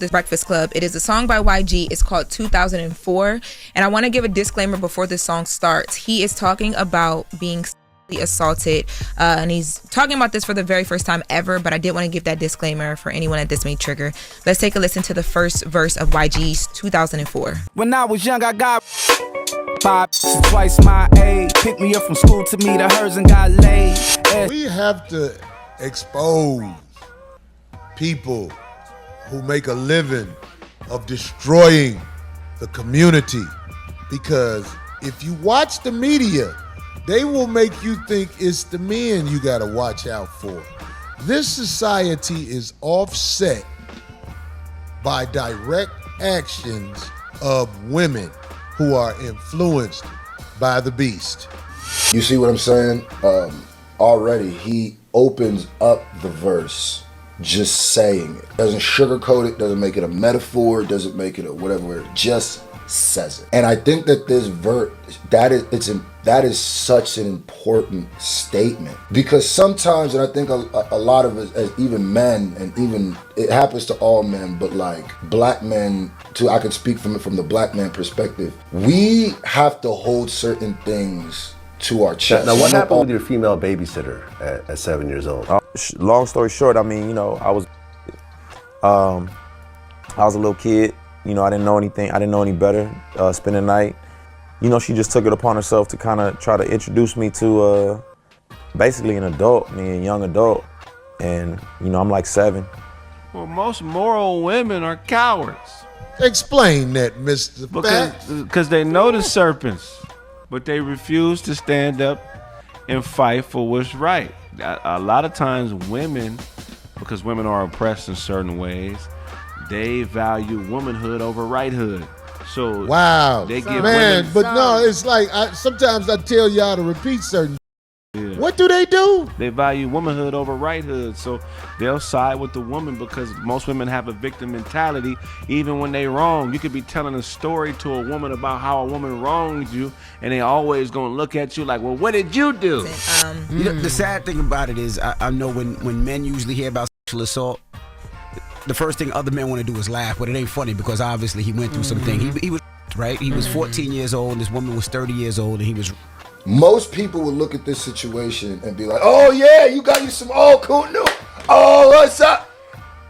the Breakfast Club. It is a song by YG. It's called 2004. And I want to give a disclaimer before this song starts. He is talking about being assaulted, and he's talking about this for the very first time ever, but I did want to give that disclaimer for anyone that this may trigger. Let's take a listen to the first verse of YG's 2004. When I was young, I got twice my age. Picked me up from school to meet hers and got laid. We have to expose people who make a living of destroying the community, because if you watch the media, they will make you think it's the men you gotta watch out for. This society is offset by direct actions of women who are influenced by the beast. You see what I'm saying? Already he opens up the verse just saying it. Doesn't sugarcoat it, doesn't make it a metaphor, doesn't make it a whatever, it just says it. And I think that this verse, that is such an important statement, because sometimes, and I think a lot of us as even men, and even it happens to all men, but like black men too, I can speak from the black man perspective, we have to hold certain things to our chest. Now what happened with your female babysitter at 7 years old? Long story short, I mean, you know, I was a little kid. You know, I didn't know anything. I didn't know any better. Spend the night. You know, she just took it upon herself to kind of try to introduce me to basically an adult, a young adult. And, you know, I'm like 7. Well, most moral women are cowards. Explain that, Mr. Because they know the serpents, but they refuse to stand up and fight for what's right. A lot of times women, because women are oppressed in certain ways, they value womanhood over righthood. So wow, they give man, women, but no, it's like sometimes I tell y'all to repeat certain. Yeah. What do? They value womanhood over righthood. So they'll side with the woman, because most women have a victim mentality. Even when they wrong, you could be telling a story to a woman about how a woman wronged you, and they always gonna look at you like, well, what did you do? You know, the sad thing about it is, I know when men usually hear about sexual assault, the first thing other men want to do is laugh, but it ain't funny, because obviously he went through something. He was right. He was 14 years old, and this woman was 30 years old, and he was. Most people would look at this situation and be like, "Oh yeah, you got you some cool new. Oh, what's up?"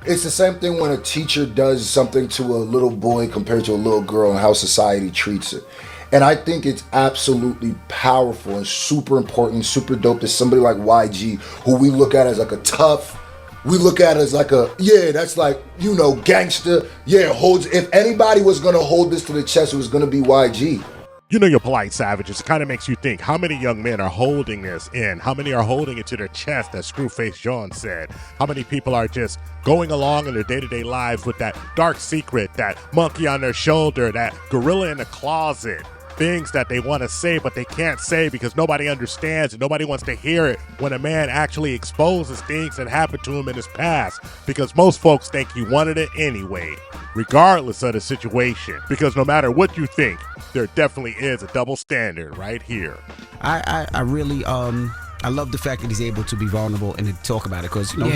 It's the same thing when a teacher does something to a little boy compared to a little girl, and how society treats it. And I think it's absolutely powerful and super important, super dope that somebody like YG, who we look at as like a tough. We look at it as like that's like, you know, gangster. Yeah, if anybody was going to hold this to the chest, it was going to be YG. You know, you're polite savages. It kind of makes you think, how many young men are holding this in? How many are holding it to their chest, as Screwface John said? How many people are just going along in their day-to-day lives with that dark secret, that monkey on their shoulder, that gorilla in the closet? Things that they want to say, but they can't say because nobody understands and nobody wants to hear it when a man actually exposes things that happened to him in his past, because most folks think he wanted it anyway, regardless of the situation. Because no matter what you think, there definitely is a double standard right here. I really I love the fact that he's able to be vulnerable and to talk about it, because, you know,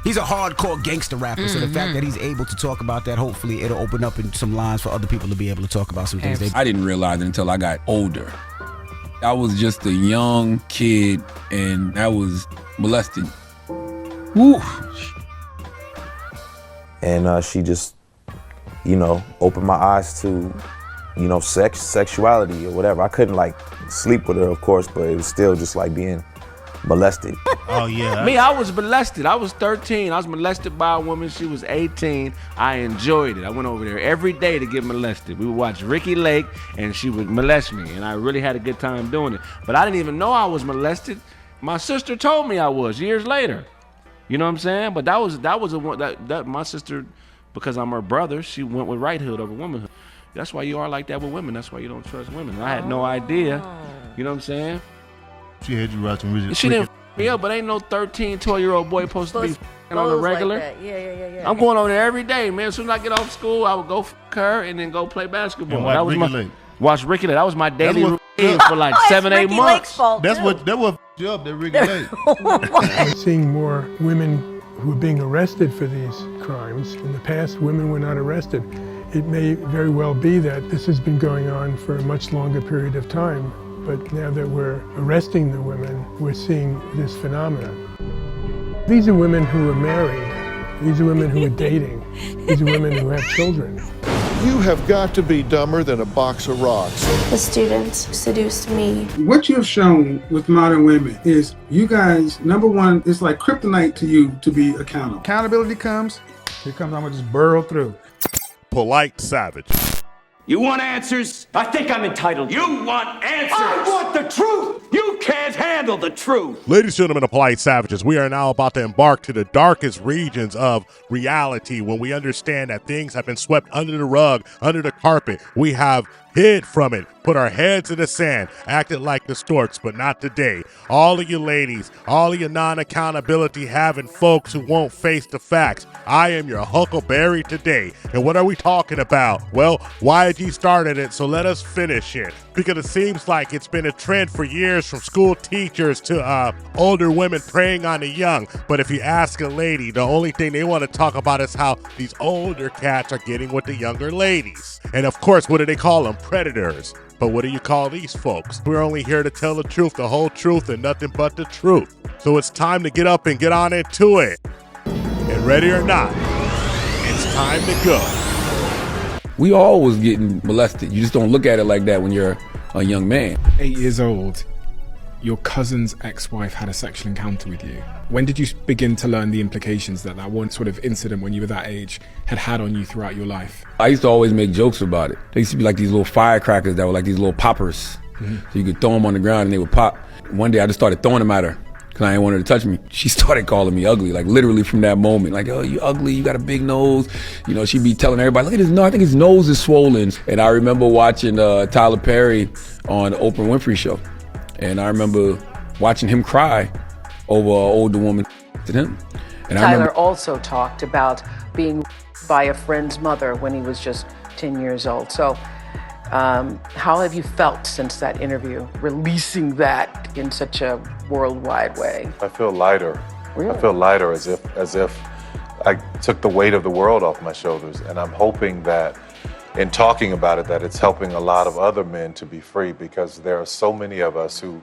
he's a hardcore gangster rapper. So the fact that he's able to talk about that, hopefully it'll open up in some lines for other people to be able to talk about some things. I didn't realize it until I got older. I was just a young kid, and I was molested. Woo. And she just, you know, opened my eyes to, you know, sexuality or whatever. I couldn't like sleep with her, of course, but it was still just like being molested. Oh yeah. Me, I was molested. I was 13. I was molested by a woman. She was 18. I enjoyed it. I went over there every day to get molested. We would watch Ricky Lake, and she would molest me, and I really had a good time doing it. But I didn't even know I was molested. My sister told me I was years later. You know what I'm saying? But that was a one that my sister, because I'm her brother, she went with righthood over womanhood. That's why you are like that with women. That's why you don't trust women. And I had no idea. You know what I'm saying? She had you watching music. She didn't f me up, but ain't no 13, 12-year-old boy supposed to be on the regular. Like yeah. I'm going over there every day, man. As soon as I get off school, I would go f her and then go play basketball. And watch Ricky Lake. That was my daily routine for like 7-8 months. That's what f you up, that Ricky Lake. Seeing more women who are being arrested for these crimes. In the past, women were not arrested. It may very well be that this has been going on for a much longer period of time, but now that we're arresting the women, we're seeing this phenomenon. These are women who are married. These are women who are dating. These are women who have children. You have got to be dumber than a box of rocks. The students seduced me. What you have shown with modern women is you guys, number one, it's like kryptonite to you to be accountable. Accountability comes, here comes, I'm gonna just burrow through. Polite Savage. You want answers? I think I'm entitled. You want answers? I want the truth! You can't handle the truth! Ladies and gentlemen of Polite Savages, we are now about to embark to the darkest regions of reality when we understand that things have been swept under the rug, under the carpet. We have hid from it, put our heads in the sand, acted like the storks, but not today. All of you ladies, all of you non-accountability having folks who won't face the facts. I am your Huckleberry today. And what are we talking about? Well, YG started it, so let us finish it. Because it seems like it's been a trend for years from school teachers to older women preying on the young. But if you ask a lady, the only thing they want to talk about is how these older cats are getting with the younger ladies. And of course, what do they call them? Predators. But what do you call these folks? We're only here to tell the truth, the whole truth, and nothing but the truth. So it's time to get up and get on into it. And ready or not, it's time to go. We all was getting molested. You just don't look at it like that when you're a young man. 8 years old, your cousin's ex-wife had a sexual encounter with you. When did you begin to learn the implications that that one sort of incident when you were that age had on you throughout your life? I used to always make jokes about it. They used to be like these little firecrackers that were like these little poppers. Mm-hmm. So you could throw them on the ground and they would pop. One day I just started throwing them at her because I didn't want her to touch me. She started calling me ugly, like literally from that moment. Like, oh, you ugly, you got a big nose. You know, she'd be telling everybody, look at his nose, I think his nose is swollen. And I remember watching Tyler Perry on the Oprah Winfrey Show. And I remember watching him cry over an older woman to him. And Tyler also talked about being by a friend's mother when he was just 10 years old. So how have you felt since that interview, releasing that in such a worldwide way? I feel lighter. Really? I feel lighter as if I took the weight of the world off my shoulders. And I'm hoping that in talking about it, that it's helping a lot of other men to be free, because there are so many of us who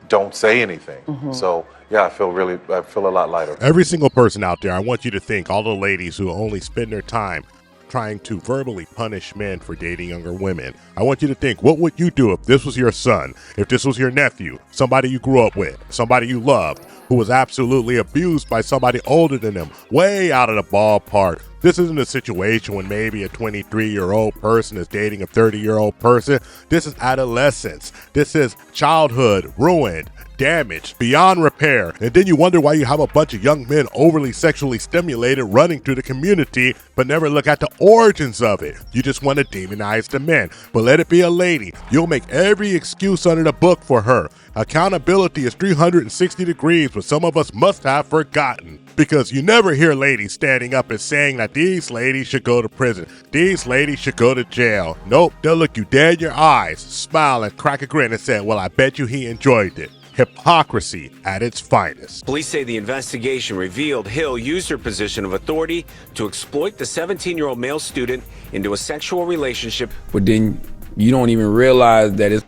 don't say anything. Mm-hmm. So yeah, I feel a lot lighter. Every single person out there, I want you to think, all the ladies who only spend their time trying to verbally punish men for dating younger women. I want you to think, what would you do if this was your son, if this was your nephew, somebody you grew up with, somebody you loved, who was absolutely abused by somebody older than them, way out of the ballpark? This isn't a situation when maybe a 23-year-old person is dating a 30-year-old person. This is adolescence. This is childhood ruined, damaged, beyond repair. And then you wonder why you have a bunch of young men overly sexually stimulated running through the community, but never look at the origins of it. You just want to demonize the men. But let it be a lady. You'll make every excuse under the book for her. Accountability is 360 degrees, but some of us must have forgotten. Because you never hear ladies standing up and saying that these ladies should go to prison. These ladies should go to jail. Nope, they'll look you dead in your eyes, smile and crack a grin and say, well, I bet you he enjoyed it. Hypocrisy at its finest. Police say the investigation revealed Hill used her position of authority to exploit the 17-year-old male student into a sexual relationship. But then you don't even realize that it's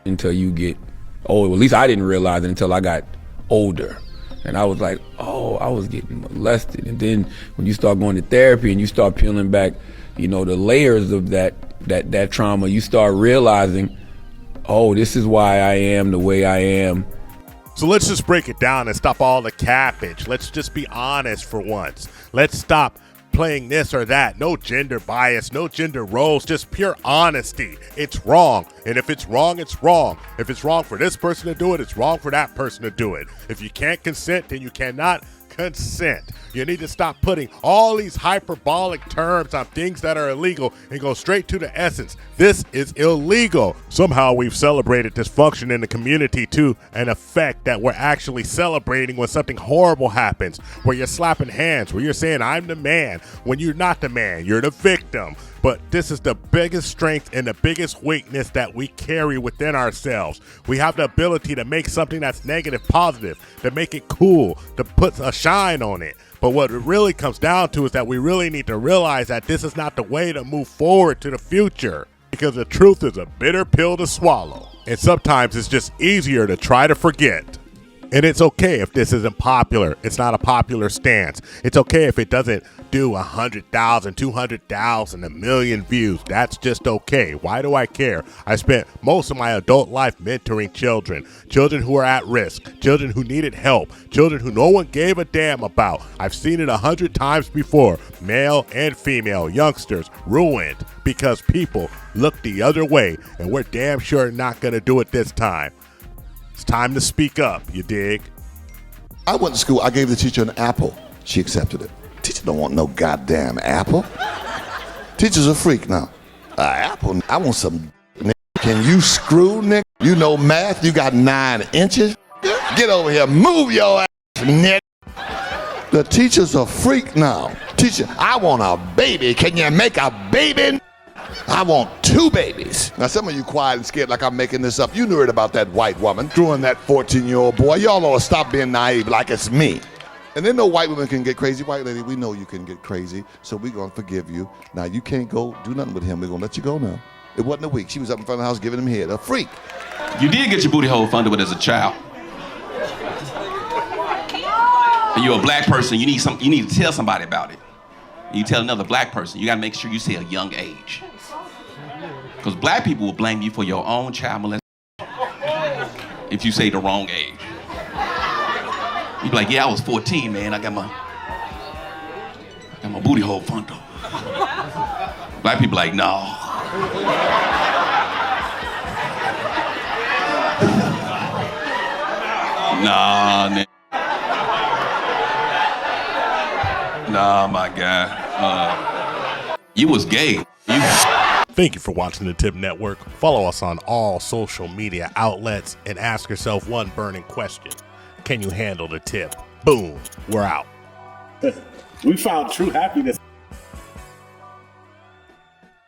until you get older. Well, at least I didn't realize it until I got older. And I was like, oh, I was getting molested. And then when you start going to therapy and you start peeling back, you know, the layers of that trauma, you start realizing, oh, this is why I am the way I am. So let's just break it down and stop all the cappage. Let's just be honest for once. Let's stop playing this or that. No gender bias, no gender roles, just pure honesty. It's wrong. And if it's wrong, it's wrong. If it's wrong for this person to do it, it's wrong for that person to do it. If you can't consent, then you cannot consent. You need to stop putting all these hyperbolic terms on things that are illegal and go straight to the essence. This is illegal. Somehow we've celebrated dysfunction in the community to an effect that we're actually celebrating when something horrible happens, where you're slapping hands, where you're saying, I'm the man, when you're not the man, you're the victim. But this is the biggest strength and the biggest weakness that we carry within ourselves. We have the ability to make something that's negative positive, to make it cool, to put a shine on it. But what it really comes down to is that we really need to realize that this is not the way to move forward to the future, because the truth is a bitter pill to swallow. And sometimes it's just easier to try to forget. And it's okay if this isn't popular. It's not a popular stance. It's okay if it doesn't do 100,000, 200,000, 1 million views. That's just okay. Why do I care? I spent most of my adult life mentoring children who are at risk, children who needed help, children who no one gave a damn about. I've seen it 100 times before, male and female youngsters ruined because people look the other way, and we're damn sure not going to do it this time. It's time to speak up, you dig? I went to school. I gave the teacher an apple. She accepted it. Teacher don't want no goddamn apple. Teacher's a freak now. Apple? I want some nigga. Can you screw, nigga? You know math? You got 9 inches? Get over here. Move your ass, nigga. The teacher's a freak now. Teacher, I want a baby. Can you make a baby? I want 2 babies. Now, some of you quiet and scared like I'm making this up. You knew it about that white woman screwing that 14-year-old boy. Y'all ought to stop being naive like it's me. And then no white women can get crazy. White lady, we know you can get crazy, so we're going to forgive you. Now, you can't go do nothing with him. We're going to let you go now. It wasn't a week. She was up in front of the house giving him head. A freak. You did get your booty hole funded with as a child. And you're a black person. You need to tell somebody about it. You tell another black person. You got to make sure you say a young age. Because black people will blame you for your own child molestation if you say the wrong age. You be like, yeah, I was 14, man. I got my booty hole funded. Black people like, no. Nah, man. Nah, my guy. You was gay. Thank you for watching the TIP Network. Follow us on all social media outlets and ask yourself one burning question. Can you handle the tip? Boom, we're out. We found true happiness